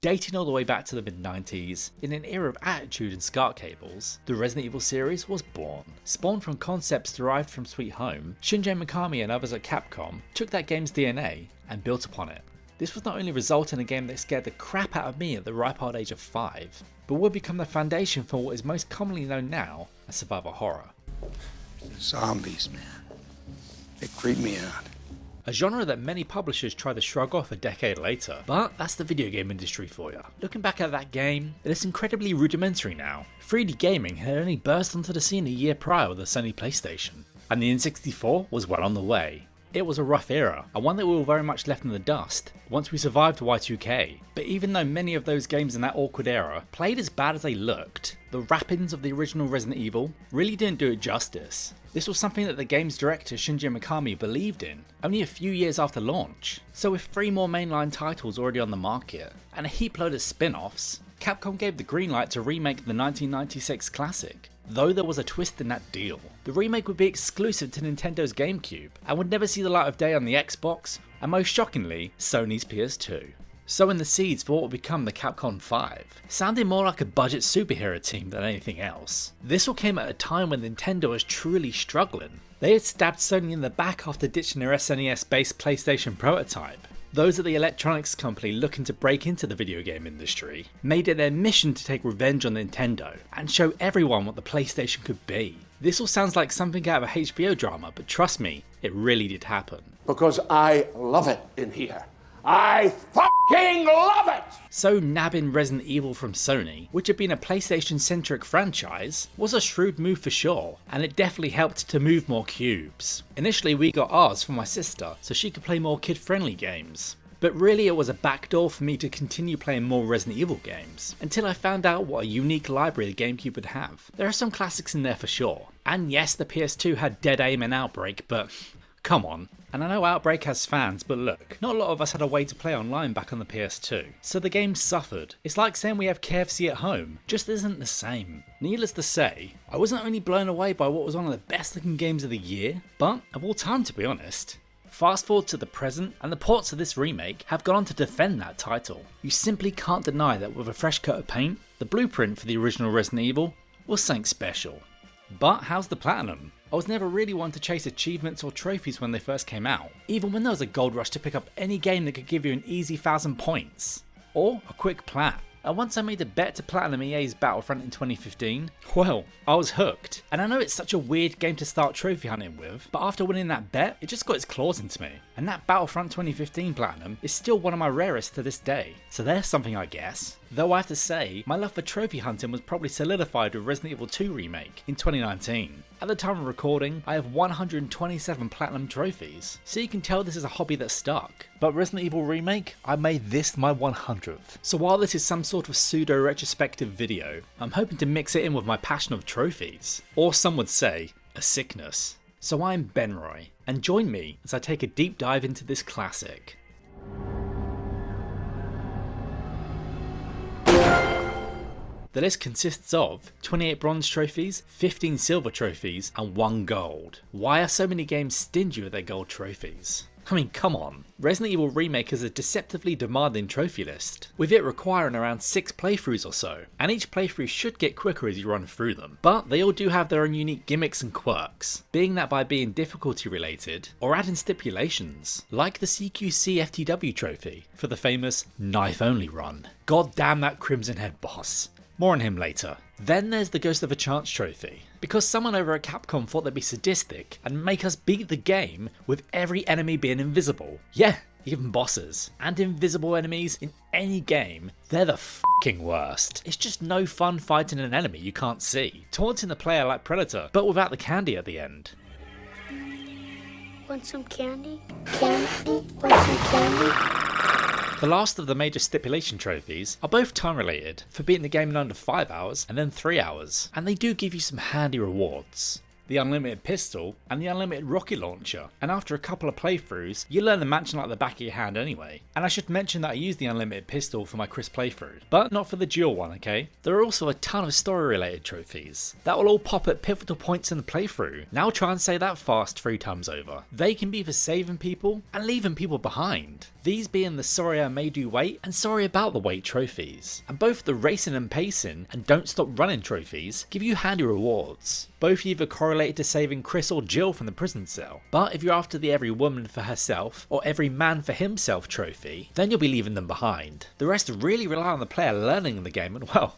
Dating all the way back to the mid-90s, in an era of attitude and SCART cables, the Resident Evil series was born. Spawned from concepts derived from Sweet Home, Shinji Mikami and others at Capcom took that game's DNA and built upon it. This would not only result in a game that scared the crap out of me at the ripe old age of 5, but would become the foundation for what is most commonly known now as survival horror. Zombies, man. They creep me out. A genre that many publishers try to shrug off a decade later, but that's the video game industry for you. Looking back at that game, it is incredibly rudimentary now. 3D gaming had only burst onto the scene a year prior with the Sony PlayStation, and the N64 was well on the way. It was a rough era, and one that we were very much left in the dust once we survived Y2K, but even though many of those games in that awkward era played as bad as they looked, the wrappings of the original Resident Evil really didn't do it justice. This was something that the game's director Shinji Mikami believed in, only a few years after launch. So with 3 more mainline titles already on the market, and a heap load of spin-offs, Capcom gave the green light to remake the 1996 classic. Though there was a twist in that deal. The remake would be exclusive to Nintendo's GameCube, and would never see the light of day on the Xbox, and most shockingly, Sony's PS2. Sowing the seeds for what would become the Capcom 5, sounding more like a budget superhero team than anything else. This all came at a time when Nintendo was truly struggling. They had stabbed Sony in the back after ditching their SNES based PlayStation prototype. Those at the electronics company looking to break into the video game industry made it their mission to take revenge on Nintendo and show everyone what the PlayStation could be. This all sounds like something out of a HBO drama, but trust me, it really did happen. Because I love it in here. I fucking love it! So nabbing Resident Evil from Sony, which had been a PlayStation-centric franchise, was a shrewd move for sure, and it definitely helped to move more cubes. Initially we got ours for my sister, so she could play more kid-friendly games. But really it was a backdoor for me to continue playing more Resident Evil games, until I found out what a unique library the GameCube would have. There are some classics in there for sure, and yes, the PS2 had Dead Aim and Outbreak, but come on. And I know Outbreak has fans, but look, not a lot of us had a way to play online back on the PS2, so the game suffered. It's like saying we have KFC at home, just isn't the same. Needless to say, I wasn't only blown away by what was one of the best looking games of the year, but of all time to be honest. Fast forward to the present, and the ports of this remake have gone on to defend that title. You simply can't deny that with a fresh coat of paint, the blueprint for the original Resident Evil was something special. But how's the platinum? I was never really one to chase achievements or trophies when they first came out, even when there was a gold rush to pick up any game that could give you an easy 1,000 points, or a quick plat. And once I made a bet to platinum EA's Battlefront in 2015, well, I was hooked. And I know it's such a weird game to start trophy hunting with, but after winning that bet, it just got its claws into me. And that Battlefront 2015 platinum is still one of my rarest to this day, so there's something I guess. Though I have to say, my love for trophy hunting was probably solidified with Resident Evil 2 Remake in 2019. At the time of recording, I have 127 platinum trophies, so you can tell this is a hobby that stuck. But Resident Evil Remake, I made this my 100th. So while this is some sort of pseudo retrospective video, I'm hoping to mix it in with my passion of trophies, or some would say, a sickness. So I'm Benroy, and join me as I take a deep dive into this classic. The list consists of 28 bronze trophies, 15 silver trophies, and 1 gold. Why are so many games stingy with their gold trophies? I mean, come on. Resident Evil Remake has a deceptively demanding trophy list, with it requiring around 6 playthroughs or so, and each playthrough should get quicker as you run through them. But they all do have their own unique gimmicks and quirks, being that by being difficulty related, or adding stipulations, like the CQC FTW trophy for the famous knife only run. God damn that Crimson Head boss. More on him later. Then there's the Ghost of a Chance trophy, because someone over at Capcom thought they'd be sadistic and make us beat the game with every enemy being invisible. Yeah, even bosses. And invisible enemies in any game, they're the fucking worst. It's just no fun fighting an enemy you can't see, taunting the player like Predator, but without the candy at the end. Want some candy? Candy? Want some candy? The last of the major stipulation trophies are both time related, for beating the game in under 5 hours and then 3 hours, and they do give you some handy rewards. The unlimited pistol and the unlimited rocket launcher, and after a couple of playthroughs you learn the mansion like the back of your hand anyway. And I should mention that I used the unlimited pistol for my Chris playthrough, but not for the dual one, okay? There are also a ton of story related trophies that will all pop at pivotal points in the playthrough. Now try and say that fast 3 times over. They can be for saving people and leaving people behind. these being the sorry I made you wait and sorry about the wait trophies. And both the racing and pacing and don't stop running trophies give you handy rewards. Both either correlated to saving Chris or Jill from the prison cell. But if you're after the every woman for herself or every man for himself trophy, then you'll be leaving them behind. The rest really rely on the player learning the game and, well,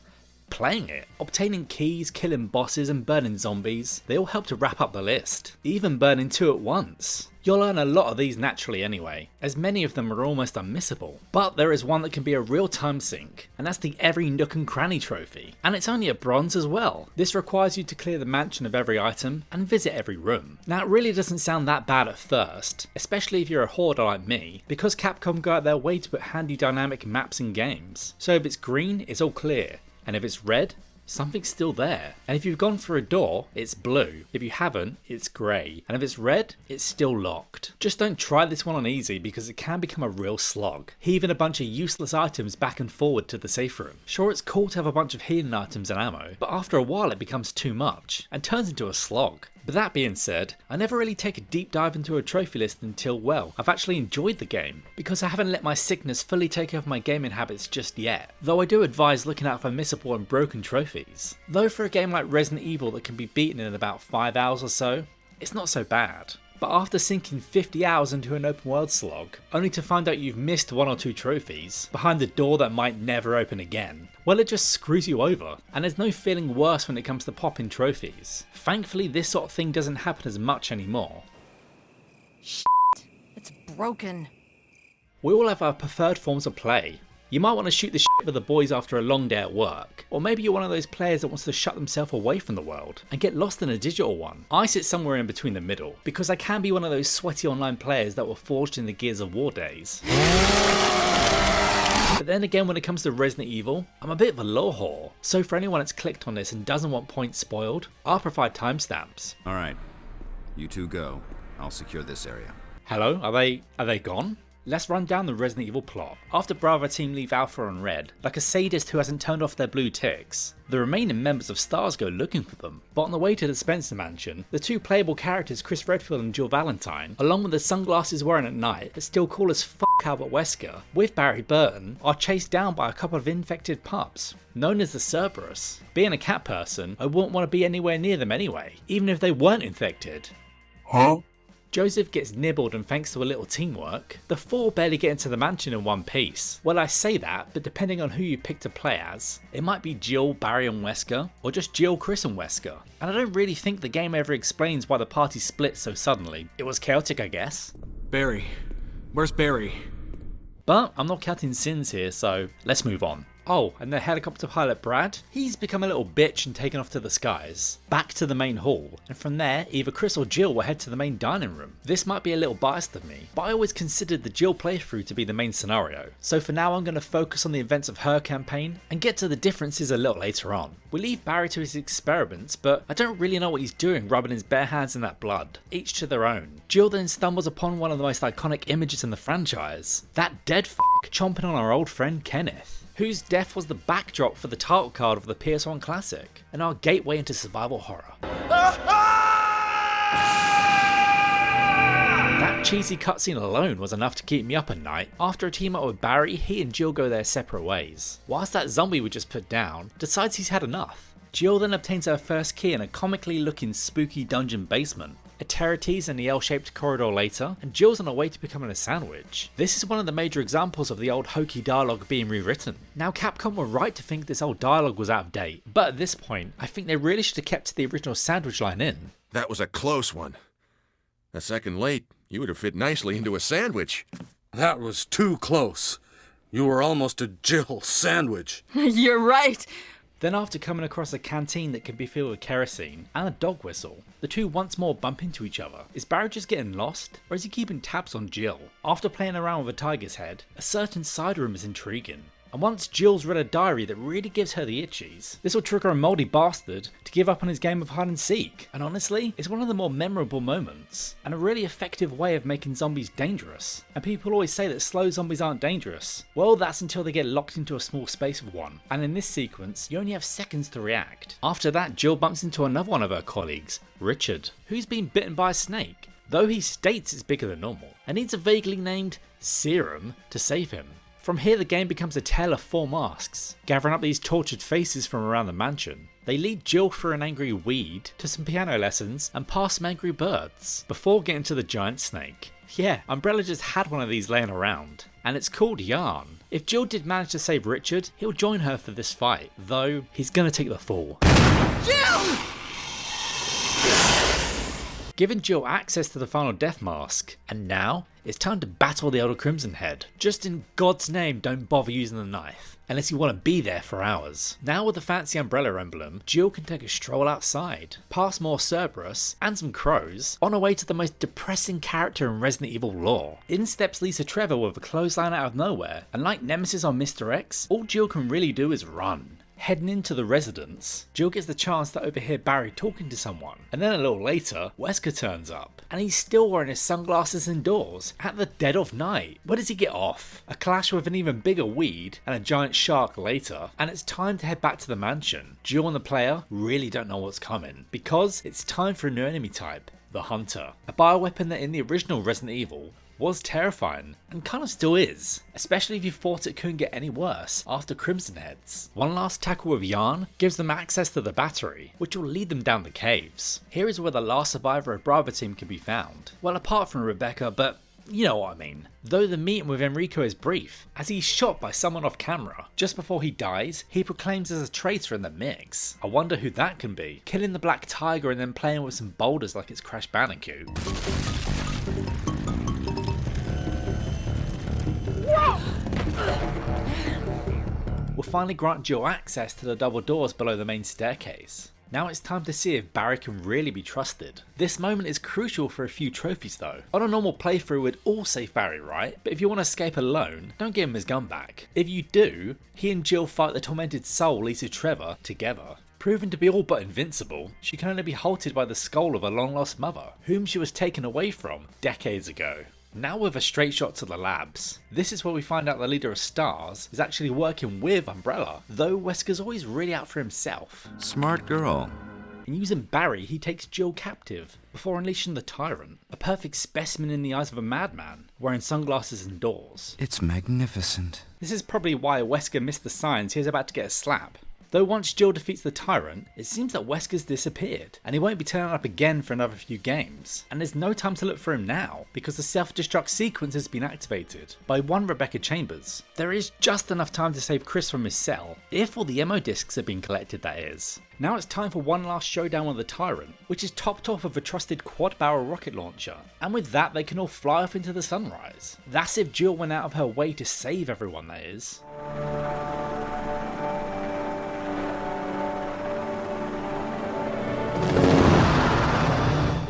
playing it. Obtaining keys, killing bosses and burning zombies, they all help to wrap up the list. Even burning 2 at once. You'll learn a lot of these naturally anyway, as many of them are almost unmissable. But there is one that can be a real time sink, and that's the Every Nook and Cranny trophy. And it's only a bronze as well. This requires you to clear the mansion of every item and visit every room. Now it really doesn't sound that bad at first, especially if you're a hoarder like me, because Capcom go out their way to put handy dynamic maps in games. So if it's green, it's all clear. And if it's red, something's still there. And if you've gone through a door, it's blue. If you haven't, it's grey. And if it's red, it's still locked. Just don't try this one on easy because it can become a real slog. Heaving a bunch of useless items back and forward to the safe room. Sure, it's cool to have a bunch of healing items and ammo, but after a while it becomes too much and turns into a slog. But that being said, I never really take a deep dive into a trophy list until, well, I've actually enjoyed the game, because I haven't let my sickness fully take over my gaming habits just yet, though I do advise looking out for missable and broken trophies. Though for a game like Resident Evil that can be beaten in about 5 hours or so, it's not so bad. But after sinking 50 hours into an open world slog, only to find out you've missed 1 or 2 trophies, behind the door that might never open again, well, it just screws you over, and there's no feeling worse when it comes to popping trophies. Thankfully this sort of thing doesn't happen as much anymore. Shit, it's broken. We all have our preferred forms of play. You might want to shoot the shit with the boys after a long day at work, or maybe you're one of those players that wants to shut themselves away from the world and get lost in a digital one. I sit somewhere in between the middle, because I can be one of those sweaty online players that were forged in the Gears of War days. But then again, when it comes to Resident Evil, I'm a bit of a lore whore, so for anyone that's clicked on this and doesn't want points spoiled, I'll provide timestamps. Alright, you two go. I'll secure this area. Hello, are they gone? Let's run down the Resident Evil plot. After Bravo team leave Alpha on red, like a sadist who hasn't turned off their blue ticks, the remaining members of STARS go looking for them. But on the way to the Spencer mansion, the 2 playable characters Chris Redfield and Jill Valentine, along with the sunglasses wearing at night but still cool as f*** Albert Wesker, with Barry Burton, are chased down by a couple of infected pups, known as the Cerberus. Being a cat person, I wouldn't want to be anywhere near them anyway, even if they weren't infected. Huh? Joseph gets nibbled, and thanks to a little teamwork, the 4 barely get into the mansion in one piece. Well, I say that, but depending on who you pick to play as, it might be Jill, Barry and Wesker, or just Jill, Chris and Wesker. And I don't really think the game ever explains why the party split so suddenly. It was chaotic, I guess. Barry. Where's Barry? But I'm not counting sins here, so let's move on. Oh, and the helicopter pilot Brad? He's become a little bitch and taken off to the skies. Back to the main hall, and from there, either Chris or Jill will head to the main dining room. This might be a little biased of me, but I always considered the Jill playthrough to be the main scenario. So for now I'm going to focus on the events of her campaign, and get to the differences a little later on. We leave Barry to his experiments, but I don't really know what he's doing rubbing his bare hands in that blood. Each to their own. Jill then stumbles upon one of the most iconic images in the franchise. That dead f*** chomping on our old friend Kenneth, whose death was the backdrop for the title card of the PS1 classic, and our gateway into survival horror. That cheesy cutscene alone was enough to keep me up at night. After a team up with Barry, he and Jill go their separate ways. Whilst that zombie we just put down decides he's had enough. Jill then obtains her first key in a comically looking spooky dungeon basement. A terror tease in the L-shaped corridor later, and Jill's on her way to becoming a sandwich. This is one of the major examples of the old hokey dialogue being rewritten. Now Capcom were right to think this old dialogue was out of date, but at this point, I think they really should have kept the original sandwich line in. That was a close one. A second late, you would have fit nicely into a sandwich. That was too close. You were almost a Jill sandwich. You're right. Then after coming across a canteen that can be filled with kerosene and a dog whistle, the two once more bump into each other. Is Barry just getting lost, or is he keeping tabs on Jill? After playing around with a tiger's head, a certain side room is intriguing. And once Jill's read a diary that really gives her the itchies, this will trigger a mouldy bastard to give up on his game of hide and seek. And honestly, it's one of the more memorable moments, and a really effective way of making zombies dangerous. And people always say that slow zombies aren't dangerous. Well, that's until they get locked into a small space with one. And in this sequence, you only have seconds to react. After that, Jill bumps into another one of her colleagues, Richard, who's been bitten by a snake. though he states it's bigger than normal, and needs a vaguely named serum to save him. From here the game becomes a tale of 4 masks, gathering up these tortured faces from around the mansion. They lead Jill through an angry weed, to some piano lessons, and past some angry birds, before getting to the giant snake. Yeah, Umbrella just had one of these laying around, and it's called Yarn. If Jill did manage to save Richard, he'll join her for this fight, though he's gonna take the fall. Jill! Giving Jill access to the final death mask, and now it's time to battle the Elder Crimson Head. Just in God's name, don't bother using the knife, unless you want to be there for hours. Now with the fancy umbrella emblem, Jill can take a stroll outside, past more Cerberus and some crows, on her way to the most depressing character in Resident Evil lore. In steps Lisa Trevor with a clothesline out of nowhere, and like Nemesis on Mr. X, all Jill can really do is run. Heading into the residence, Jill gets the chance to overhear Barry talking to someone, and then a little later, Wesker turns up, and he's still wearing his sunglasses indoors, at the dead of night. Where does he get off? A clash with an even bigger weed, and a giant shark later, and it's time to head back to the mansion. Jill and the player really don't know what's coming, because it's time for a new enemy type, the Hunter. A bioweapon that in the original Resident Evil was terrifying, and kind of still is, especially if you thought it couldn't get any worse after Crimson Heads. One last tackle with Yarn gives them access to the battery, which will lead them down the caves. Here is where the last survivor of Bravo Team can be found. Well, apart from Rebecca, but you know what I mean. Though the meeting with Enrico is brief, as he's shot by someone off camera. Just before he dies, he proclaims as a traitor in the mix. I wonder who that can be. Killing the Black Tiger and then playing with some boulders like it's Crash Bandicoot. Will finally grant Jill access to the double doors below the main staircase. Now it's time to see if Barry can really be trusted. This moment is crucial for a few trophies though. On a normal playthrough we'd all save Barry, right? But if you want to escape alone, don't give him his gun back. If you do, he and Jill fight the tormented soul Lisa Trevor together. Proven to be all but invincible, she can only be halted by the skull of her long lost mother, whom she was taken away from decades ago. Now with a straight shot to the labs, this is where we find out the leader of STARS is actually working with Umbrella, though Wesker's always really out for himself. Smart girl. And using Barry, he takes Jill captive, before unleashing the Tyrant, a perfect specimen in the eyes of a madman, wearing sunglasses indoors. It's magnificent. This is probably why Wesker missed the signs he was about to get a slap. Though once Jill defeats the Tyrant, it seems that Wesker's disappeared, and he won't be turning up again for another few games. And there's no time to look for him now, because the self-destruct sequence has been activated by one Rebecca Chambers. There is just enough time to save Chris from his cell, if all the ammo discs have been collected that is. Now it's time for one last showdown with the Tyrant, which is topped off with a trusted quad-barrel rocket launcher, and with that they can all fly off into the sunrise. That's if Jill went out of her way to save everyone, that is.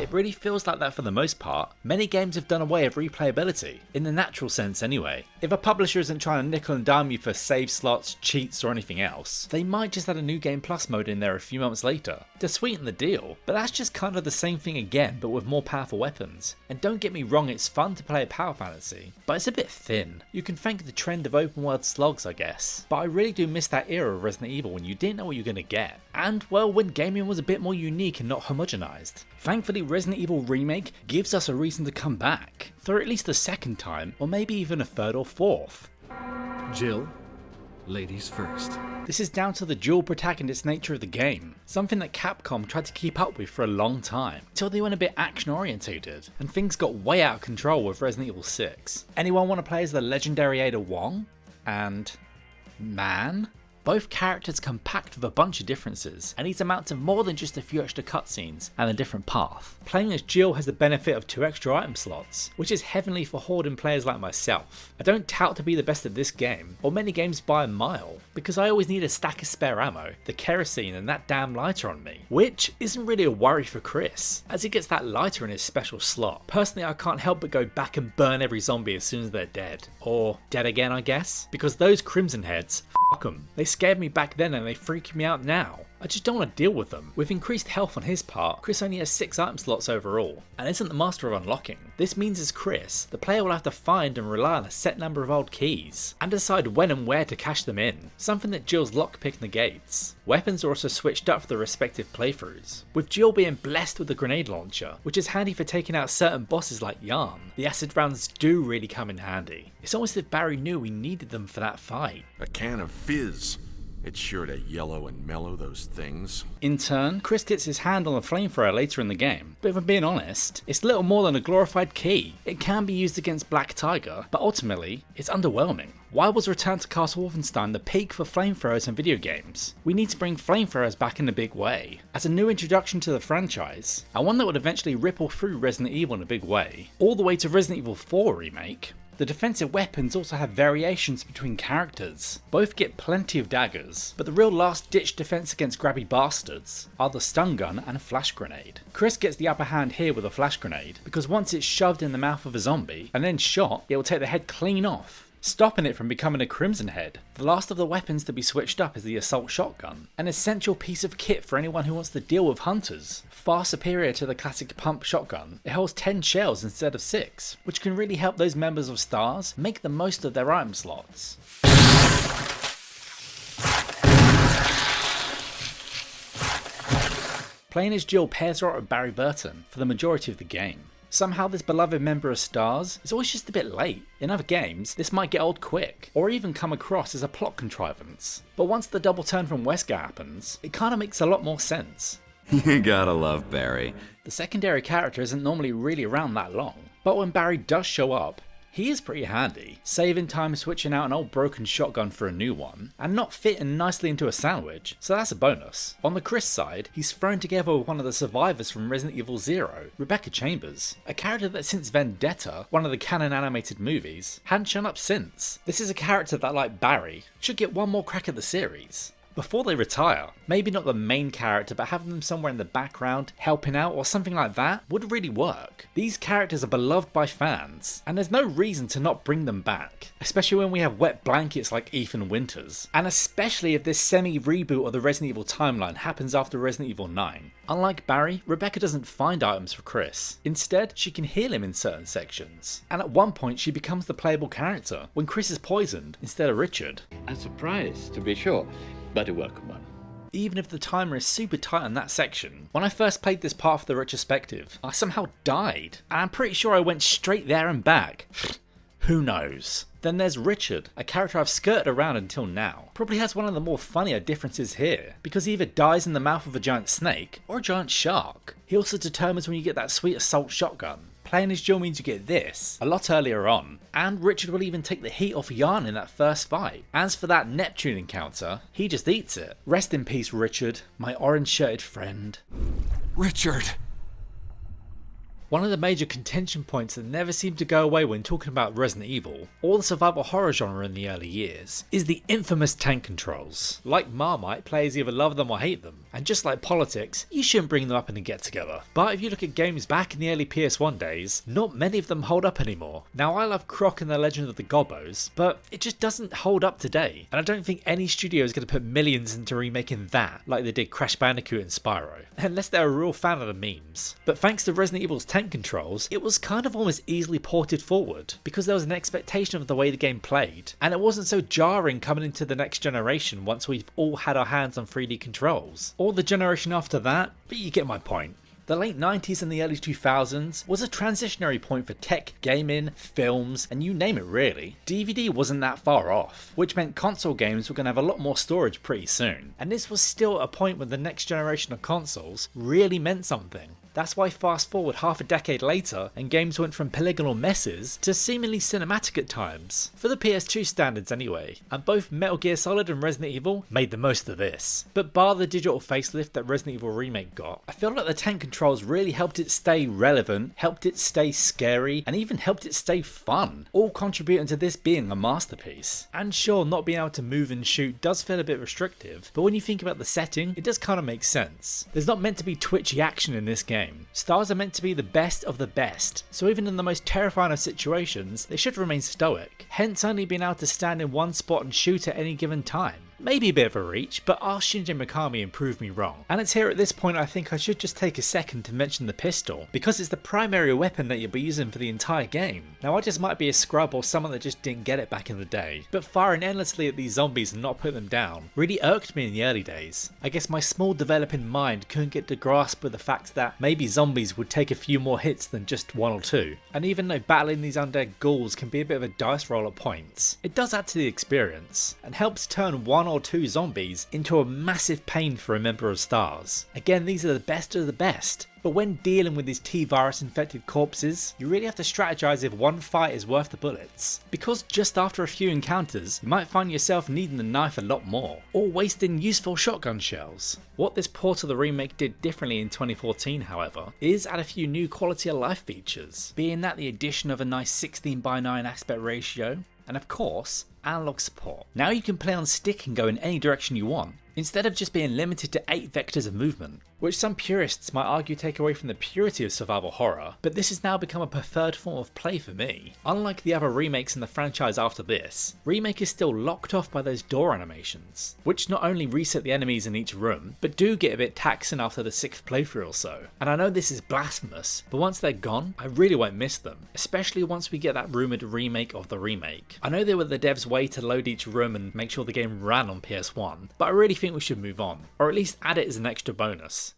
It really feels like that for the most part. Many games have done away with replayability, in the natural sense anyway. If a publisher isn't trying to nickel and dime you for save slots, cheats or anything else, they might just add a new Game Plus mode in there a few months later to sweeten the deal, but that's just kind of the same thing again but with more powerful weapons. And don't get me wrong, it's fun to play a power fantasy, but it's a bit thin. You can thank the trend of open world slogs I guess, but I really do miss that era of Resident Evil when you didn't know what you were going to get, and well when gaming was a bit more unique and not homogenized. Thankfully Resident Evil Remake gives us a reason to come back, for at least a second time, or maybe even a third or fourth. Jill, ladies first. This is down to the dual protagonist nature of the game, something that Capcom tried to keep up with for a long time, till they went a bit action orientated, and things got way out of control with Resident Evil 6. Anyone want to play as the legendary Ada Wong? And Man? Both characters come packed with a bunch of differences, and these amount to more than just a few extra cutscenes and a different path. Playing as Jill has the benefit of 2 extra item slots, which is heavenly for horde players like myself. I don't tout to be the best at this game, or many games by a mile, because I always need a stack of spare ammo, the kerosene and that damn lighter on me, which isn't really a worry for Chris, as he gets that lighter in his special slot. Personally I can't help but go back and burn every zombie as soon as they're dead. Or dead again I guess, because those Crimson Heads, f**k 'em. They scared me back then and they freak me out now. I just don't want to deal with them. With increased health on his part, Chris only has 6 item slots overall, and isn't the master of unlocking. This means as Chris, the player will have to find and rely on a set number of old keys, and decide when and where to cash them in, something that Jill's lockpick negates. Weapons are also switched up for the respective playthroughs, with Jill being blessed with the grenade launcher, which is handy for taking out certain bosses like Yarn. The acid rounds do really come in handy. It's almost as if Barry knew we needed them for that fight. A can of fizz. It's sure to yellow and mellow those things. In turn, Chris gets his hand on the flamethrower later in the game, but if I'm being honest, it's little more than a glorified key. It can be used against Black Tiger, but ultimately, it's underwhelming. Why was Return to Castle Wolfenstein the peak for flamethrowers in video games? We need to bring flamethrowers back in a big way, as a new introduction to the franchise, and one that would eventually ripple through Resident Evil in a big way, all the way to Resident Evil 4 Remake. The defensive weapons also have variations between characters. Both get plenty of daggers, but the real last ditch defense against grabby bastards are the stun gun and flash grenade. Chris gets the upper hand here with a flash grenade, because once it's shoved in the mouth of a zombie and then shot, it will take the head clean off, stopping it from becoming a crimson head. The last of the weapons to be switched up is the assault shotgun, an essential piece of kit for anyone who wants to deal with hunters. Far superior to the classic pump shotgun, it holds 10 shells instead of 6, which can really help those members of STARS make the most of their item slots. Playing as Jill pairs her up with Barry Burton for the majority of the game. Somehow this beloved member of STARS is always just a bit late. In other games, this might get old quick, or even come across as a plot contrivance. But once the double turn from Wesker happens, it kinda makes a lot more sense. You gotta love Barry. The secondary character isn't normally really around that long, but when Barry does show up, he is pretty handy, saving time switching out an old broken shotgun for a new one, and not fitting nicely into a sandwich, so that's a bonus. On the Chris side, he's thrown together with one of the survivors from Resident Evil 0, Rebecca Chambers, a character that since Vendetta, one of the canon animated movies, hadn't shown up since. This is a character that, like Barry, should get one more crack at the series. Before they retire, maybe not the main character, but having them somewhere in the background, helping out or something like that, would really work. These characters are beloved by fans, and there's no reason to not bring them back, especially when we have wet blankets like Ethan Winters, and especially if this semi-reboot of the Resident Evil timeline happens after Resident Evil 9. Unlike Barry, Rebecca doesn't find items for Chris. Instead, she can heal him in certain sections, and at one point she becomes the playable character, when Chris is poisoned instead of Richard. A surprise, to be sure, but a welcome one. Even if the timer is super tight on that section, when I first played this part of the retrospective, I somehow died, and I'm pretty sure I went straight there and back. Who knows? Then there's Richard, a character I've skirted around until now. Probably has one of the more funnier differences here, because he either dies in the mouth of a giant snake, or a giant shark. He also determines when you get that sweet assault shotgun. Playing as Jill means you get this a lot earlier on, and Richard will even take the heat off Yarn in that first fight. As for that Neptune encounter, he just eats it. Rest in peace, Richard, my orange-shirted friend. Richard! One of the major contention points that never seem to go away when talking about Resident Evil, or the survival horror genre in the early years, is the infamous tank controls. Like Marmite, players either love them or hate them, and just like politics, you shouldn't bring them up in a get-together. But if you look at games back in the early PS1 days, not many of them hold up anymore. Now I love Croc and the Legend of the Gobbos, but it just doesn't hold up today, and I don't think any studio is going to put millions into remaking that like they did Crash Bandicoot and Spyro, unless they're a real fan of the memes. But thanks to Resident Evil's tank controls, it was kind of almost easily ported forward, because there was an expectation of the way the game played, and it wasn't so jarring coming into the next generation once we've all had our hands on 3D controls. Or the generation after that, but you get my point. The late 90s and the early 2000s was a transitionary point for tech, gaming, films, and you name it really. DVD wasn't that far off, which meant console games were going to have a lot more storage pretty soon. And this was still a point when the next generation of consoles really meant something. That's why fast forward half a decade later, and games went from polygonal messes to seemingly cinematic at times, for the PS2 standards anyway, and both Metal Gear Solid and Resident Evil made the most of this. But bar the digital facelift that Resident Evil Remake got, I feel like the tank controls really helped it stay relevant, helped it stay scary, and even helped it stay fun, all contributing to this being a masterpiece. And sure, not being able to move and shoot does feel a bit restrictive, but when you think about the setting, it does kind of make sense. There's not meant to be twitchy action in this game. Stars are meant to be the best of the best, so even in the most terrifying of situations, they should remain stoic, hence only being able to stand in one spot and shoot at any given time. Maybe a bit of a reach, but our Shinji Mikami proved me wrong. And it's here at this point I think I should just take a second to mention the pistol, because it's the primary weapon that you'll be using for the entire game. Now I just might be a scrub or someone that just didn't get it back in the day, but firing endlessly at these zombies and not putting them down really irked me in the early days. I guess my small developing mind couldn't get to grasp with the fact that maybe zombies would take a few more hits than just 1 or 2. And even though battling these undead ghouls can be a bit of a dice roll at points, it does add to the experience and helps turn 1 or 2 zombies into a massive pain for a member of STARS. Again, these are the best of the best. But when dealing with these T-virus infected corpses, you really have to strategize if one fight is worth the bullets. Because just after a few encounters, you might find yourself needing the knife a lot more, or wasting useful shotgun shells. What this port of the remake did differently in 2014 however, is add a few new quality of life features, being that the addition of a nice 16:9 aspect ratio, and of course, analog support. Now you can play on stick and go in any direction you want, instead of just being limited to 8 vectors of movement, which some purists might argue take away from the purity of survival horror, but this has now become a preferred form of play for me. Unlike the other remakes in the franchise after this, Remake is still locked off by those door animations, which not only reset the enemies in each room, but do get a bit taxing after the 6th playthrough or so. And I know this is blasphemous, but once they're gone, I really won't miss them, especially once we get that rumoured remake of the remake. I know they were the devs' way to load each room and make sure the game ran on PS1, but I really think we should move on, or at least add it as an extra bonus.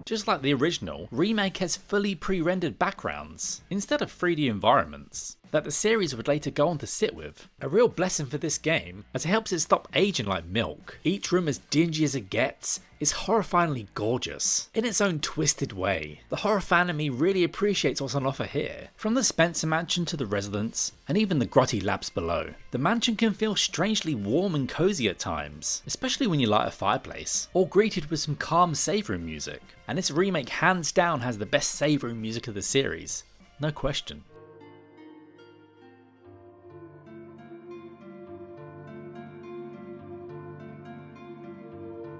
Just like the original, Remake has fully pre-rendered backgrounds, instead of 3D environments, that the series would later go on to sit with. A real blessing for this game, as it helps it stop aging like milk. Each room, as dingy as it gets, is horrifyingly gorgeous, in its own twisted way. The horror fan in me really appreciates what's on offer here, from the Spencer mansion to the residence, and even the grotty labs below. The mansion can feel strangely warm and cozy at times, especially when you light a fireplace, or greeted with some calm save room music. And this remake hands down has the best save room music of the series, no question.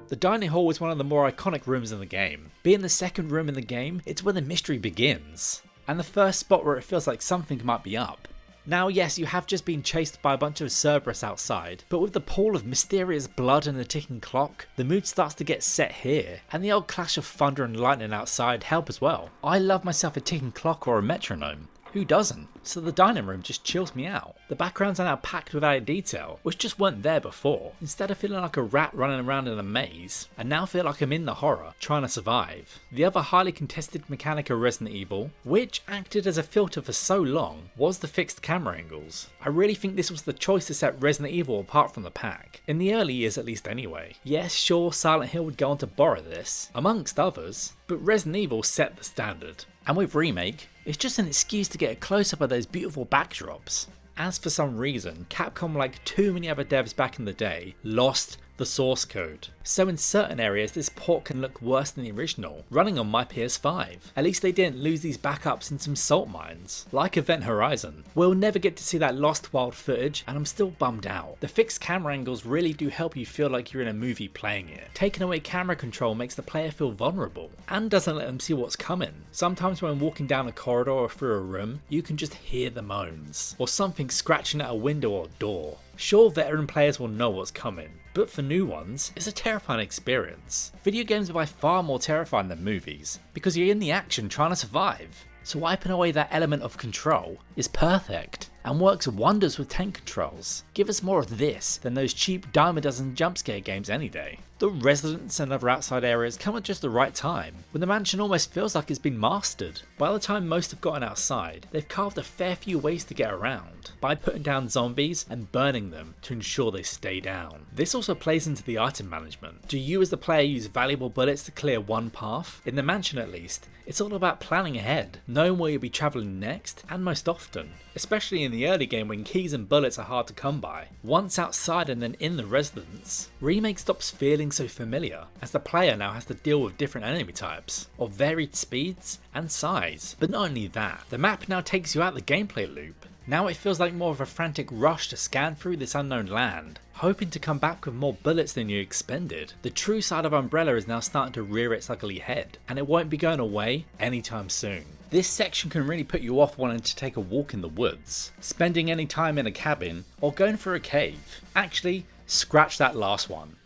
The dining hall is one of the more iconic rooms in the game. Being the second room in the game, it's where the mystery begins, and the first spot where it feels like something might be up. Now yes, you have just been chased by a bunch of Cerberus outside, but with the pool of mysterious blood and the ticking clock, the mood starts to get set here, and the old clash of thunder and lightning outside help as well. I love myself a ticking clock or a metronome. Who doesn't? So the dining room just chills me out. The backgrounds are now packed with added detail, which just weren't there before. Instead of feeling like a rat running around in a maze, I now feel like I'm in the horror, trying to survive. The other highly contested mechanic of Resident Evil, which acted as a filter for so long, was the fixed camera angles. I really think this was the choice to set Resident Evil apart from the pack, in the early years at least anyway. Yes, sure, Silent Hill would go on to borrow this, amongst others, but Resident Evil set the standard. And with Remake, it's just an excuse to get a close-up of those beautiful backdrops. As for some reason, Capcom, like too many other devs back in the day, lost the source code. So in certain areas this port can look worse than the original, running on my PS5. At least they didn't lose these backups in some salt mines, like Event Horizon. We'll never get to see that lost wild footage, and I'm still bummed out. The fixed camera angles really do help you feel like you're in a movie playing it. Taking away camera control makes the player feel vulnerable, and doesn't let them see what's coming. Sometimes when walking down a corridor or through a room, you can just hear the moans, or something scratching at a window or door. Sure, veteran players will know what's coming, but for new ones, it's a terrifying experience. Video games are by far more terrifying than movies, because you're in the action trying to survive. So wiping away that element of control is perfect, and works wonders with tank controls. Give us more of this than those cheap dime a dozen jump scare games any day. The residents and other outside areas come at just the right time, when the mansion almost feels like it's been mastered. By the time most have gotten outside, they've carved a fair few ways to get around, by putting down zombies and burning them to ensure they stay down. This also plays into the item management. Do you as the player use valuable bullets to clear one path? In the mansion at least, it's all about planning ahead, knowing where you'll be travelling next, and most often. Especially in the early game when keys and bullets are hard to come by. Once outside and then in the residence, Remake stops feeling so familiar, as the player now has to deal with different enemy types, of varied speeds and size. But not only that, the map now takes you out the gameplay loop. Now it feels like more of a frantic rush to scan through this unknown land, hoping to come back with more bullets than you expended. The true side of Umbrella is now starting to rear its ugly head, and it won't be going away anytime soon. This section can really put you off wanting to take a walk in the woods, spending any time in a cabin, or going for a cave. Actually, scratch that last one.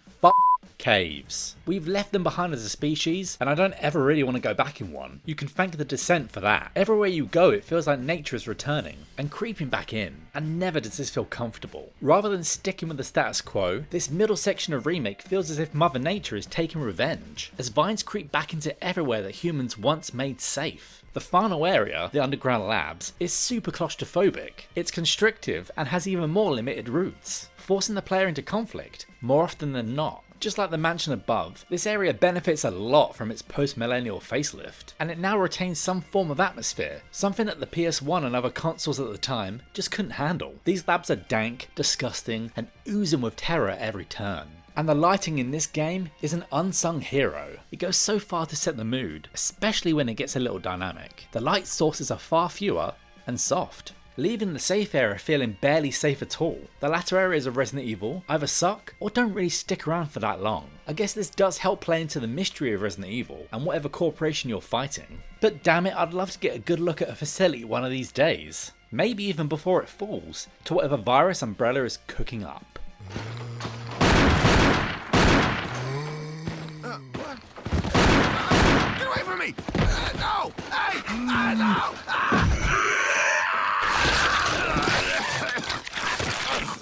Caves. We've left them behind as a species, and I don't ever really want to go back in one. You can thank the descent for that. Everywhere you go, it feels like nature is returning and creeping back in, and never does this feel comfortable. Rather than sticking with the status quo, this middle section of Remake feels as if Mother Nature is taking revenge, as vines creep back into everywhere that humans once made safe. The final area, the underground labs, is super claustrophobic. It's constrictive and has even more limited routes, forcing the player into conflict more often than not. Just like the mansion above, this area benefits a lot from its post-millennial facelift, and it now retains some form of atmosphere, something that the PS1 and other consoles at the time just couldn't handle. These labs are dank, disgusting, and oozing with terror at every turn. And the lighting in this game is an unsung hero. It goes so far to set the mood, especially when it gets a little dynamic. The light sources are far fewer and soft, leaving the safe area feeling barely safe at all. The latter areas of Resident Evil either suck or don't really stick around for that long. I guess this does help play into the mystery of Resident Evil and whatever corporation you're fighting. But damn it, I'd love to get a good look at a facility one of these days. Maybe even before it falls to whatever virus Umbrella is cooking up. What? Get away from me! No! Hey! No!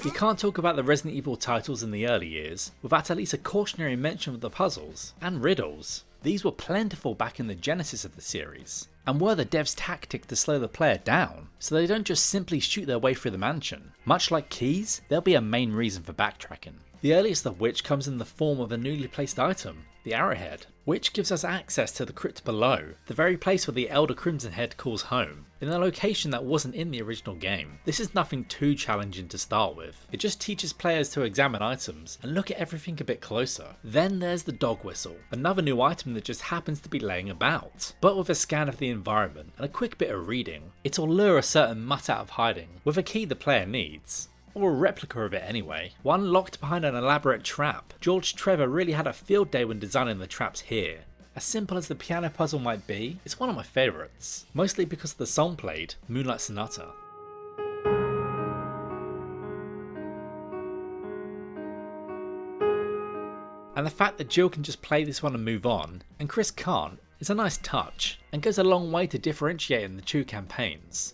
You can't talk about the Resident Evil titles in the early years without at least a cautionary mention of the puzzles and riddles. These were plentiful back in the genesis of the series, and were the devs' tactic to slow the player down, so they don't just simply shoot their way through the mansion. Much like keys, they'll be a main reason for backtracking. The earliest of which comes in the form of a newly placed item, the arrowhead, which gives us access to the crypt below, the very place where the Elder Crimson Head calls home, in a location that wasn't in the original game. This is nothing too challenging to start with, it just teaches players to examine items and look at everything a bit closer. Then there's the dog whistle, another new item that just happens to be laying about, but with a scan of the environment and a quick bit of reading, it'll lure a certain mutt out of hiding, with a key the player needs. Or a replica of it anyway, one locked behind an elaborate trap. George Trevor really had a field day when designing the traps here. As simple as the piano puzzle might be, it's one of my favourites, mostly because of the song played, Moonlight Sonata. And the fact that Jill can just play this one and move on, and Chris can't, is a nice touch, and goes a long way to differentiating the two campaigns.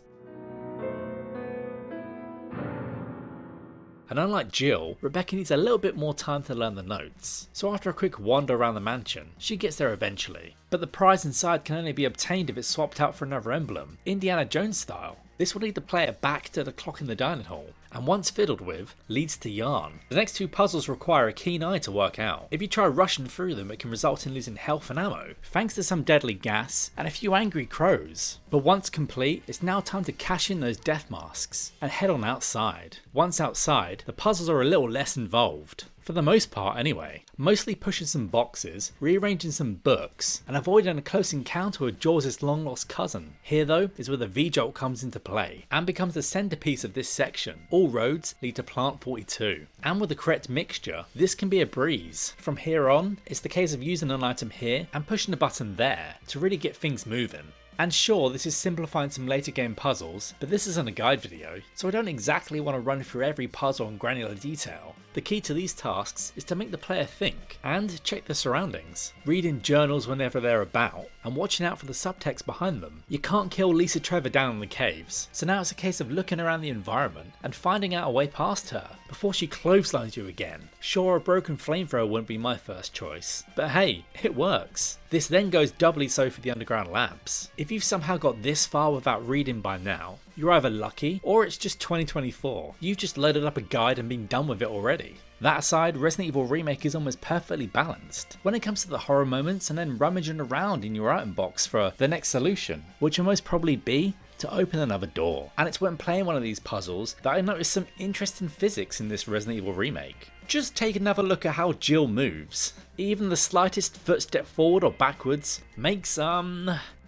And unlike Jill, Rebecca needs a little bit more time to learn the notes, so after a quick wander around the mansion, she gets there eventually. But the prize inside can only be obtained if it's swapped out for another emblem, Indiana Jones style. This will lead the player back to the clock in the dining hall, and once fiddled with, leads to yarn. The next two puzzles require a keen eye to work out. If you try rushing through them, it can result in losing health and ammo, thanks to some deadly gas and a few angry crows. But once complete, it's now time to cash in those death masks and head on outside. Once outside, the puzzles are a little less involved. For the most part anyway, mostly pushing some boxes, rearranging some books, and avoiding a close encounter with Jaws' long lost cousin. Here though is where the V-Jolt comes into play, and becomes the centerpiece of this section. All roads lead to Plant 42, and with the correct mixture, this can be a breeze. From here on, it's the case of using an item here and pushing the button there to really get things moving. And sure, this is simplifying some later game puzzles, but this isn't a guide video, so I don't exactly want to run through every puzzle in granular detail. The key to these tasks is to make the player think, and check their surroundings, reading journals whenever they're about, and watching out for the subtext behind them. You can't kill Lisa Trevor down in the caves, so now it's a case of looking around the environment and finding out a way past her, before she clotheslines you again. Sure, a broken flamethrower wouldn't be my first choice, but hey, it works. This then goes doubly so for the underground labs. If you've somehow got this far without reading by now, you're either lucky, or it's just 2024. You've just loaded up a guide and been done with it already. That aside, Resident Evil Remake is almost perfectly balanced when it comes to the horror moments and then rummaging around in your item box for the next solution, which will most probably be to open another door. And it's when playing one of these puzzles that I noticed some interesting physics in this Resident Evil Remake. Just take another look at how Jill moves. Even the slightest footstep forward or backwards makes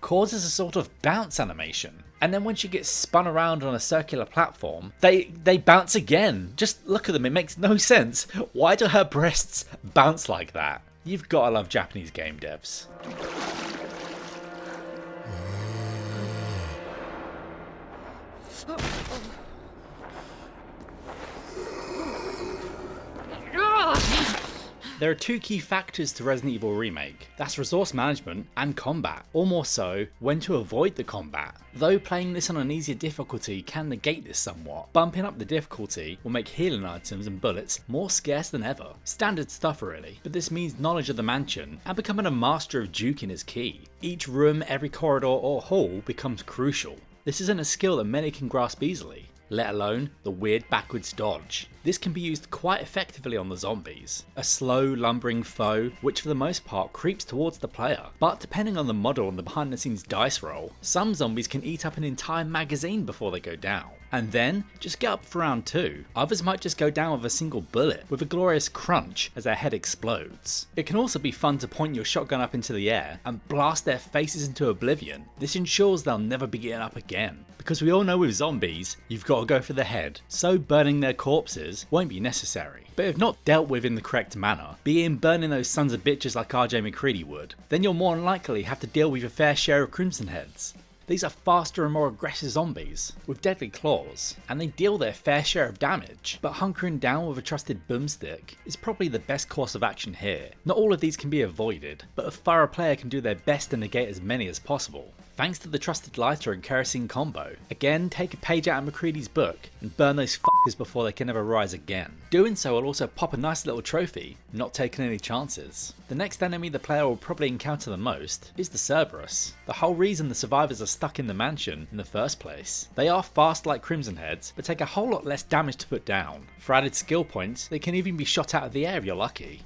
causes a sort of bounce animation. And then when she gets spun around on a circular platform, they bounce again. Just look at them, it makes no sense. Why do her breasts bounce like that? You've gotta love Japanese game devs. There are two key factors to Resident Evil Remake, that's resource management and combat, or more so, when to avoid the combat. Though playing this on an easier difficulty can negate this somewhat, bumping up the difficulty will make healing items and bullets more scarce than ever. Standard stuff really, but this means knowledge of the mansion and becoming a master of juking is key. Each room, every corridor or hall becomes crucial. This isn't a skill that many can grasp easily, let alone the weird backwards dodge. This can be used quite effectively on the zombies, a slow lumbering foe which for the most part creeps towards the player, but depending on the model and the behind the scenes dice roll, some zombies can eat up an entire magazine before they go down. And then, just get up for round 2. Others might just go down with a single bullet, with a glorious crunch as their head explodes. It can also be fun to point your shotgun up into the air and blast their faces into oblivion. This ensures they'll never be getting up again. Because we all know with zombies, you've got to go for the head, so burning their corpses won't be necessary. But if not dealt with in the correct manner, be in burning those sons of bitches like RJ McCready would, then you'll more than likely have to deal with your fair share of crimson heads. These are faster and more aggressive zombies, with deadly claws, and they deal their fair share of damage, but hunkering down with a trusted boomstick is probably the best course of action here. Not all of these can be avoided, but a thorough player can do their best to negate as many as possible, thanks to the trusted lighter and kerosene combo. Again, take a page out of McCready's book and burn those fuckers before they can ever rise again. Doing so will also pop a nice little trophy, not taking any chances. The next enemy the player will probably encounter the most is the Cerberus, the whole reason the survivors are stuck in the mansion in the first place. They are fast like Crimson Heads, but take a whole lot less damage to put down. For added skill points, they can even be shot out of the air if you're lucky.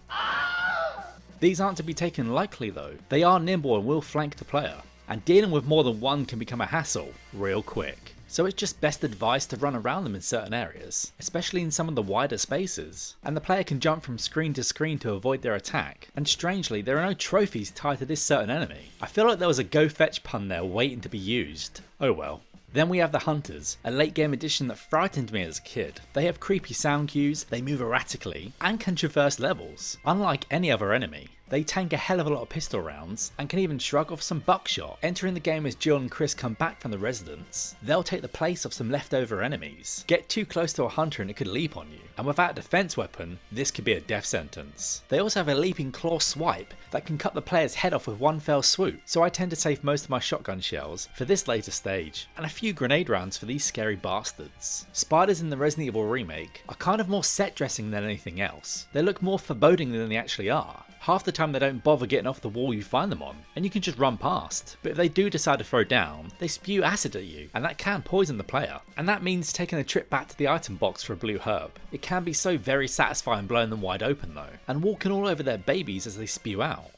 These aren't to be taken lightly though, they are nimble and will flank the player, and dealing with more than one can become a hassle real quick. So it's just best advice to run around them in certain areas, especially in some of the wider spaces, and the player can jump from screen to screen to avoid their attack, and strangely there are no trophies tied to this certain enemy. I feel like there was a go fetch pun there waiting to be used. Oh well. Then we have the Hunters, a late game addition that frightened me as a kid. They have creepy sound cues, they move erratically, and can traverse levels, unlike any other enemy. They tank a hell of a lot of pistol rounds, and can even shrug off some buckshot. Entering the game as Jill and Chris come back from the residence, they'll take the place of some leftover enemies. Get too close to a hunter and it could leap on you, and without a defense weapon, this could be a death sentence. They also have a leaping claw swipe that can cut the player's head off with one fell swoop, so I tend to save most of my shotgun shells for this later stage, and a few grenade rounds for these scary bastards. Spiders in the Resident Evil remake are kind of more set dressing than anything else. They look more foreboding than they actually are. Half the time they don't bother getting off the wall you find them on, and you can just run past. But if they do decide to throw down, they spew acid at you, and that can poison the player. And that means taking a trip back to the item box for a blue herb. It can be so very satisfying blowing them wide open though, and walking all over their babies as they spew out.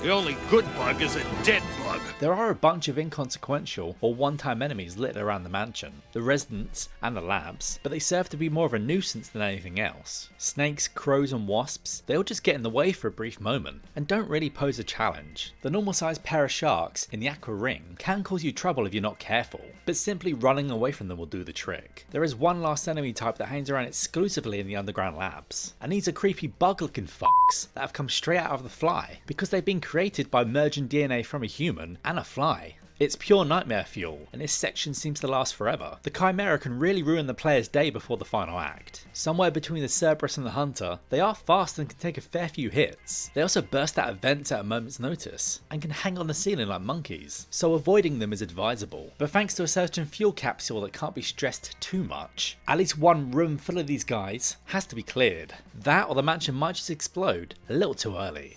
The only good bug is a dead bug. There are a bunch of inconsequential or one-time enemies littered around the mansion, the residents and the labs, but they serve to be more of a nuisance than anything else. Snakes, crows and wasps, they all just get in the way for a brief moment, and don't really pose a challenge. The normal sized pair of sharks in the aqua ring can cause you trouble if you're not careful, but simply running away from them will do the trick. There is one last enemy type that hangs around exclusively in the underground labs, and these are creepy bug looking fucks that have come straight out of the Fly, because they've been created by merging DNA from a human and a fly. It's pure nightmare fuel, and this section seems to last forever. The Chimera can really ruin the player's day before the final act. Somewhere between the Cerberus and the Hunter, they are fast and can take a fair few hits. They also burst out of vents at a moment's notice, and can hang on the ceiling like monkeys, so avoiding them is advisable. But thanks to a certain fuel capsule that can't be stressed too much, at least one room full of these guys has to be cleared. That or the mansion might just explode a little too early.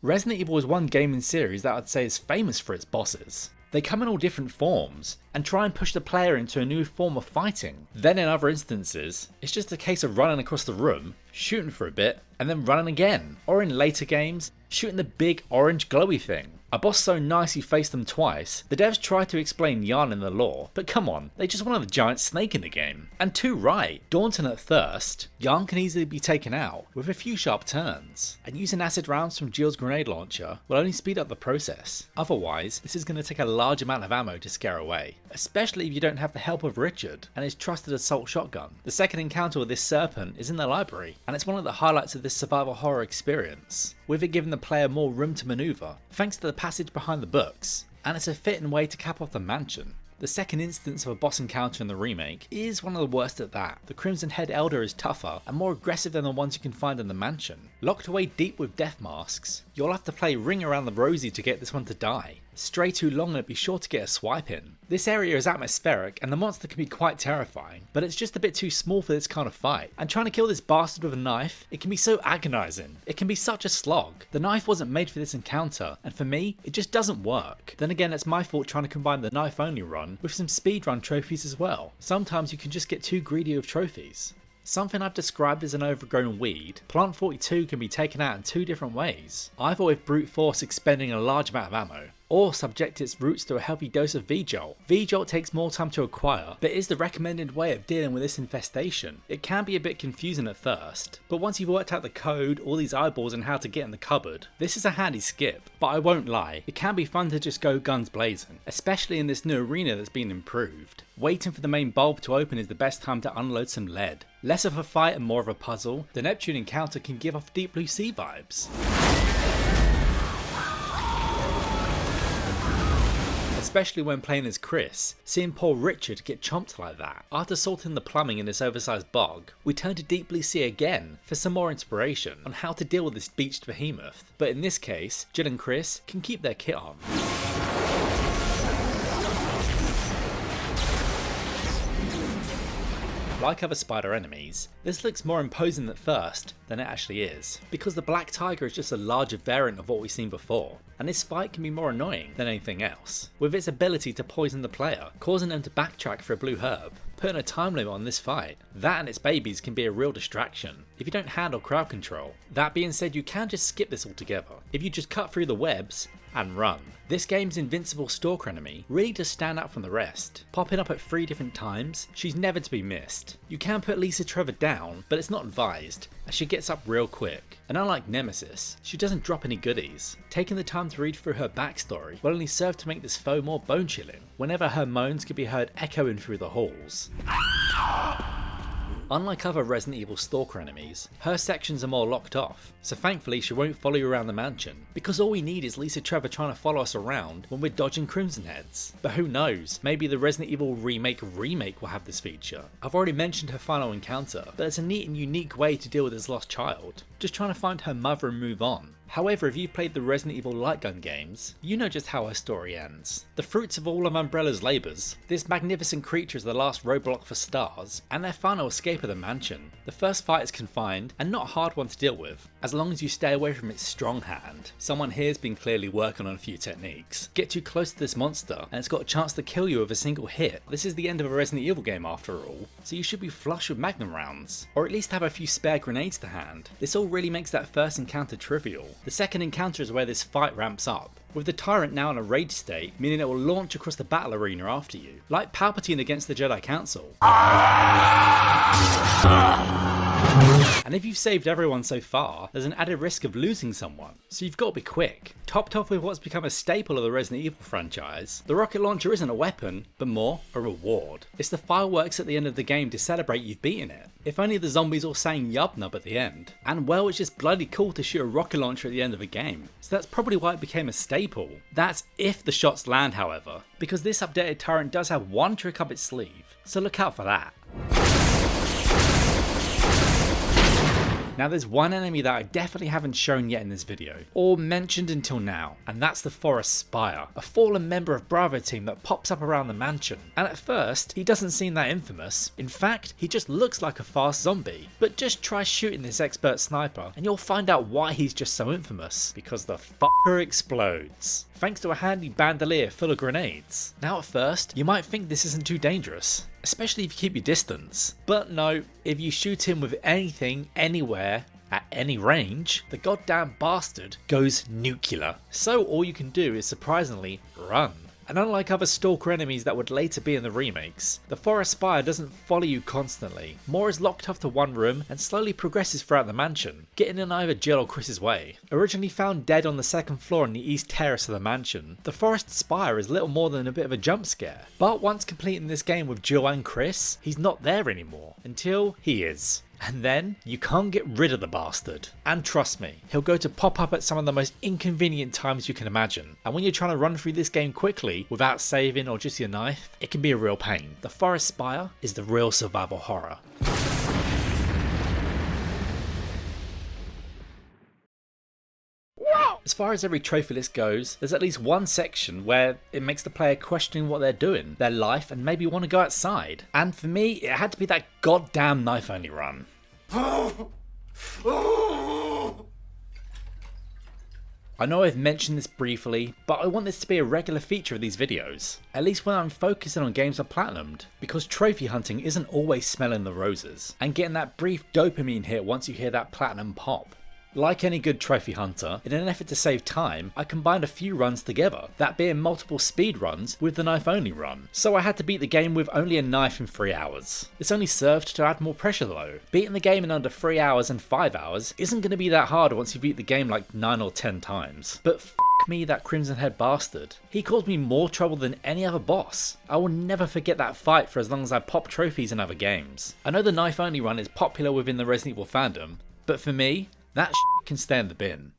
Resident Evil is one gaming series that I'd say is famous for its bosses. They come in all different forms, and try and push the player into a new form of fighting. Then in other instances, it's just a case of running across the room, shooting for a bit, and then running again. Or in later games, shooting the big orange glowy thing. A boss so nice you face them twice, the devs tried to explain Yarn in the lore, but come on, they just wanted the giant snake in the game. And too right, daunting at first, Yarn can easily be taken out with a few sharp turns, and using acid rounds from Jill's grenade launcher will only speed up the process. Otherwise, this is going to take a large amount of ammo to scare away, especially if you don't have the help of Richard and his trusted assault shotgun. The second encounter with this serpent is in the library, and it's one of the highlights of this survival horror experience, with it giving the player more room to maneuver, thanks to the passage behind the books, and it's a fitting way to cap off the mansion. The second instance of a boss encounter in the remake is one of the worst at that. The Crimson Head Elder is tougher and more aggressive than the ones you can find in the mansion. Locked away deep with death masks, you'll have to play Ring Around the Rosie to get this one to die. Stray too long and be sure to get a swipe in. This area is atmospheric and the monster can be quite terrifying, but it's just a bit too small for this kind of fight. And trying to kill this bastard with a knife, it can be so agonizing. It can be such a slog. The knife wasn't made for this encounter, and for me, it just doesn't work. Then again, it's my fault trying to combine the knife only run with some speedrun trophies as well. Sometimes you can just get too greedy with trophies. Something I've described as an overgrown weed, Plant 42 can be taken out in two different ways, either with brute force expending a large amount of ammo, or subject its roots to a healthy dose of V-Jolt. V-Jolt takes more time to acquire, but is the recommended way of dealing with this infestation. It can be a bit confusing at first, but once you've worked out the code, all these eyeballs and how to get in the cupboard, this is a handy skip. But I won't lie, it can be fun to just go guns blazing, especially in this new arena that's been improved. Waiting for the main bulb to open is the best time to unload some lead. Less of a fight and more of a puzzle, the Neptune encounter can give off Deep Blue Sea vibes. Especially when playing as Chris, seeing poor Richard get chomped like that. After sorting the plumbing in this oversized bog, we turn to Deep Blue Sea again for some more inspiration on how to deal with this beached behemoth. But in this case, Jill and Chris can keep their kit on. Like other spider enemies, this looks more imposing at first than it actually is, because the Black Tiger is just a larger variant of what we've seen before, and this fight can be more annoying than anything else, with its ability to poison the player, causing them to backtrack for a blue herb, putting a time limit on this fight. That and its babies can be a real distraction if you don't handle crowd control. That being said, you can just skip this altogether, if you just cut through the webs and run. This game's invincible stalker enemy really does stand out from the rest. Popping up at 3 different times, she's never to be missed. You can put Lisa Trevor down, but it's not advised, as she gets up real quick. And unlike Nemesis, she doesn't drop any goodies. Taking the time to read through her backstory will only serve to make this foe more bone-chilling, whenever her moans can be heard echoing through the halls. Unlike other Resident Evil stalker enemies, her sections are more locked off, so thankfully she won't follow you around the mansion, because all we need is Lisa Trevor trying to follow us around when we're dodging Crimson Heads. But who knows, maybe the Resident Evil Remake will have this feature. I've already mentioned her final encounter, but it's a neat and unique way to deal with his lost child, just trying to find her mother and move on. However, if you've played the Resident Evil light gun games, you know just how her story ends. The fruits of all of Umbrella's labours, this magnificent creature is the last roadblock for Stars, and their final escape of the mansion. The first fight is confined, and not a hard one to deal with, as long as you stay away from its strong hand. Someone here's been clearly working on a few techniques. Get too close to this monster, and it's got a chance to kill you with a single hit. This is the end of a Resident Evil game after all, so you should be flush with magnum rounds, or at least have a few spare grenades to hand. This all really makes that first encounter trivial. The second encounter is where this fight ramps up, with the Tyrant now in a rage state, meaning it will launch across the battle arena after you, like Palpatine against the Jedi Council. And if you've saved everyone so far, there's an added risk of losing someone, so you've got to be quick. Topped off with what's become a staple of the Resident Evil franchise, the rocket launcher isn't a weapon, but more a reward. It's the fireworks at the end of the game to celebrate you've beaten it. If only the zombies all sang Yub Nub at the end. And well, it's just bloody cool to shoot a rocket launcher at the end of a game, so that's probably why it became a staple. That's if the shots land, however, because this updated Tyrant does have one trick up its sleeve, so look out for that. Now there's one enemy that I definitely haven't shown yet in this video, or mentioned until now, and that's the Forest Spire, a fallen member of Bravo team that pops up around the mansion. And at first, he doesn't seem that infamous. In fact, he just looks like a fast zombie. But just try shooting this expert sniper, and you'll find out why he's just so infamous. Because the fucker explodes, thanks to a handy bandolier full of grenades. Now at first, you might think this isn't too dangerous, especially if you keep your distance. But no, if you shoot him with anything, anywhere, At any range, the goddamn bastard goes nuclear. So all you can do is surprisingly run. And unlike other stalker enemies that would later be in the remakes, the Forest Spire doesn't follow you constantly. More is locked off to one room and slowly progresses throughout the mansion, getting in either Jill or Chris's way. Originally found dead on the second floor in the east terrace of the mansion, the Forest Spire is little more than a bit of a jump scare. But once completing this game with Jill and Chris, he's not there anymore, until he is. And then you can't get rid of the bastard. And trust me, he'll go to pop up at some of the most inconvenient times you can imagine. And when you're trying to run through this game quickly without saving or just your knife, it can be a real pain. The Forest Spire is the real survival horror. As far as every trophy list goes, there's at least one section where it makes the player questioning what they're doing, their life, and maybe want to go outside. And for me, it had to be that goddamn knife only run. I know I've mentioned this briefly, but I want this to be a regular feature of these videos, at least when I'm focusing on games I've platinumed, because trophy hunting isn't always smelling the roses, and getting that brief dopamine hit once you hear that platinum pop. Like any good trophy hunter, in an effort to save time, I combined a few runs together, that being multiple speed runs with the knife only run, so I had to beat the game with only a knife in 3 hours. This only served to add more pressure though. Beating the game in under 3 hours and 5 hours isn't going to be that hard once you beat the game like 9 or 10 times, but f*** me that Crimson Head bastard. He caused me more trouble than any other boss. I will never forget that fight for as long as I pop trophies in other games. I know the knife only run is popular within the Resident Evil fandom, but for me, that can stay in the bin.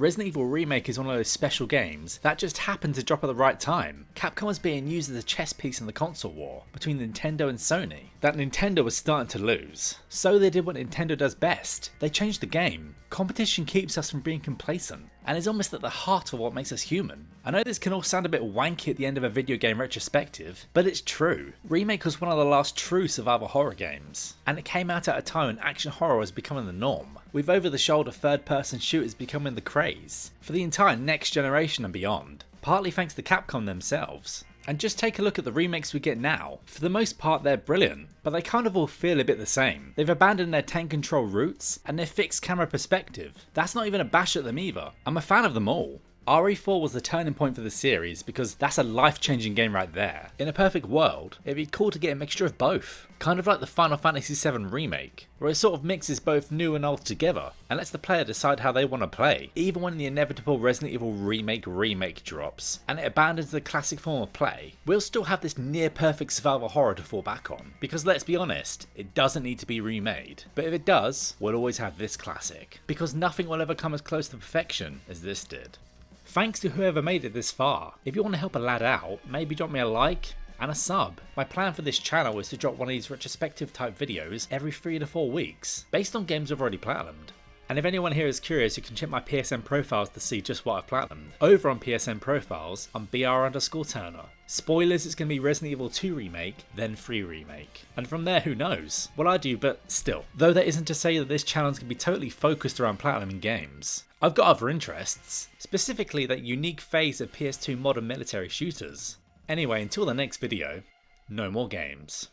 Resident Evil Remake is one of those special games that just happened to drop at the right time. Capcom was being used as a chess piece in the console war between Nintendo and Sony that Nintendo was starting to lose. So they did what Nintendo does best. They changed the game. Competition keeps us from being complacent and is almost at the heart of what makes us human. I know this can all sound a bit wanky at the end of a video game retrospective, but it's true. Remake was one of the last true survival horror games, and it came out at a time when action horror was becoming the norm, with over-the-shoulder third-person shooters becoming the craze for the entire next generation and beyond, partly thanks to Capcom themselves. And just take a look at the remakes we get now. For the most part they're brilliant, but they kind of all feel a bit the same. They've abandoned their tank control roots and their fixed camera perspective. That's not even a bash at them either. I'm a fan of them all. RE4 was the turning point for the series because that's a life-changing game right there. In a perfect world, it'd be cool to get a mixture of both. Kind of like the Final Fantasy VII Remake, where it sort of mixes both new and old together, and lets the player decide how they want to play, even when the inevitable Resident Evil Remake drops, and it abandons the classic form of play. We'll still have this near-perfect survival horror to fall back on, because let's be honest, it doesn't need to be remade. But if it does, we'll always have this classic, because nothing will ever come as close to perfection as this did. Thanks to whoever made it this far. If you want to help a lad out, maybe drop me a like and a sub. My plan for this channel is to drop one of these retrospective type videos every 3 to 4 weeks, based on games I've already platinumed. And if anyone here is curious, you can check my PSN profiles to see just what I've platinumed. Over on PSN profiles, I'm BR_Turner. Spoilers, it's going to be Resident Evil 2 Remake, then 3 Remake. And from there, who knows what I do, but still. Though that isn't to say that this channel is going to be totally focused around platinuming games. I've got other interests, specifically that unique phase of PS2 modern military shooters. Anyway, until the next video, no more games.